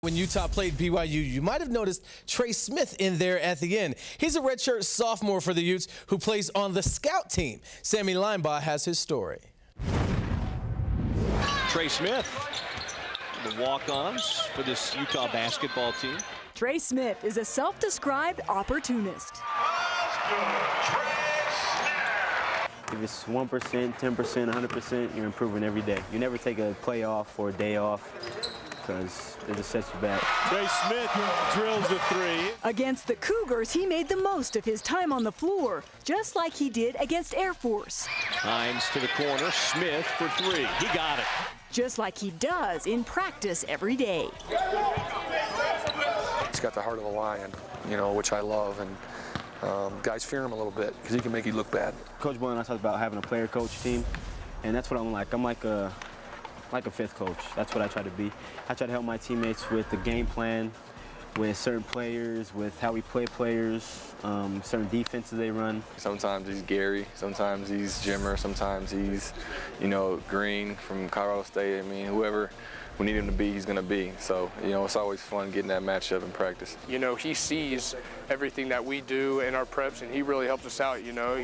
When Utah played BYU, you might have noticed Tre Smith in there at the end. He's a redshirt sophomore for the Utes who plays on the scout team. Sammy Linebaugh has his story. Tre Smith, the walk-ons for this Utah basketball team. Tre Smith is a self-described opportunist. If it's 1%, 10%, 100%, you're improving every day. You never take a play off or a day off because it just sets you back. Tre Smith drills a three. Against the Cougars, he made the most of his time on the floor, just like he did against Air Force. Hines to the corner, Smith for three. He got it. Just like he does in practice every day. He's got the heart of a lion, you know, which I love, and guys fear him a little bit because he can make you look bad. Coach Boyle and I talked about having a player coach team, and that's what I'm like. I'm like a fifth coach. That's what I try to be. I try to help my teammates with the game plan, with certain players, with how we play players, certain defenses they run. Sometimes he's Gary, sometimes he's Jimmer, sometimes he's, you know, Green from Colorado State. I mean, whoever we need him to be, he's going to be. So, you know, it's always fun getting that matchup in practice. You know, he sees everything that we do in our preps, and he really helps us out. You know,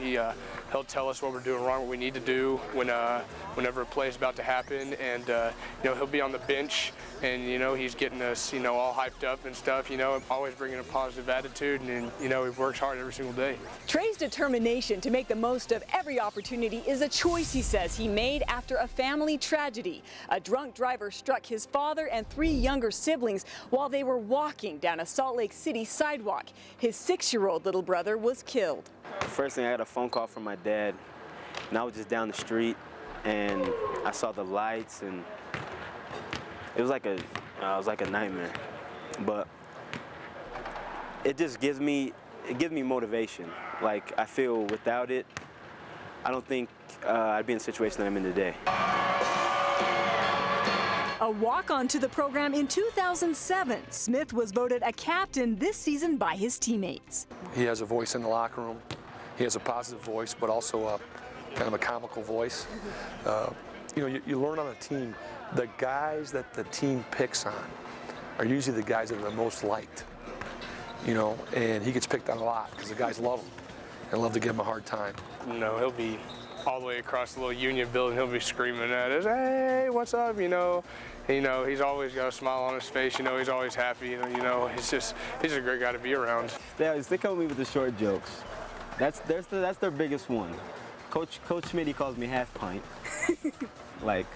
he'll tell us what we're doing wrong, what we need to do whenever a play is about to happen, and you know, he'll be on the bench, and you know, he's getting us, you know, all hyped up and stuff. You know, always bringing a positive attitude, and you know, he works hard every single day. Tre's determination to make the most of every opportunity is a choice, he says, he made after a family tragedy. A drunk driver struck his father and 3 younger siblings while they were walking down a Salt Lake City sidewalk. His 6-year-old little brother was killed. The first thing, I got a phone call from my dad, and I was just down the street, and I saw the lights, and it was like a nightmare. But it just gives me motivation. Like, I feel without it, I don't think I'd be in the situation that I'm in today. A walk-on to the program in 2007, Smith was voted a captain this season by his teammates. He has a voice in the locker room. He has a positive voice, but also a kind of a comical voice. You know, you learn on a team, the guys that the team picks on are usually the guys that are the most liked. You know, and he gets picked on a lot because the guys love him and love to give him a hard time. You know, he'll be all the way across the little Union building, he'll be screaming at us, "Hey, what's up?" You know, he's always got a smile on his face. You know, he's always happy. You know, he's just a great guy to be around. They come with me with the short jokes. That's their biggest one. Coach Schmidt, he calls me half pint. Like,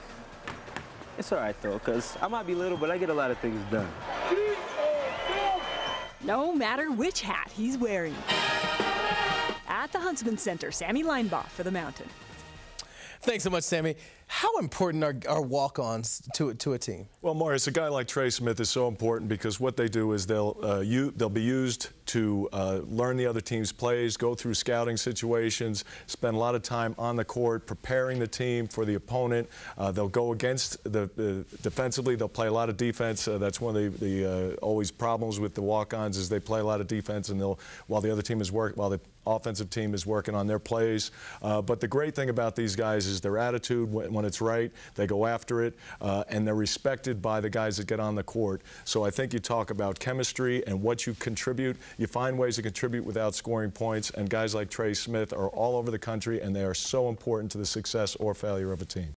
it's all right though, cause I might be little, but I get a lot of things done. No matter which hat he's wearing. At the Huntsman Center, Sammy Linebaugh for the Mountain. Thanks so much, Sammy. How important are walk-ons to a team? Well, Marius, a guy like Tre Smith is so important because what they do is they'll be used to learn the other team's plays, go through scouting situations, spend a lot of time on the court preparing the team for the opponent. They'll go against defensively. They'll play a lot of defense. That's one of the always problems with the walk-ons is they play a lot of defense, and while the offensive team is working on their plays. But the great thing about these guys is their attitude. When it's right, they go after it, and they're respected by the guys that get on the court. So I think you talk about chemistry and what you contribute. You find ways to contribute without scoring points, and guys like Tre Smith are all over the country, and they are so important to the success or failure of a team.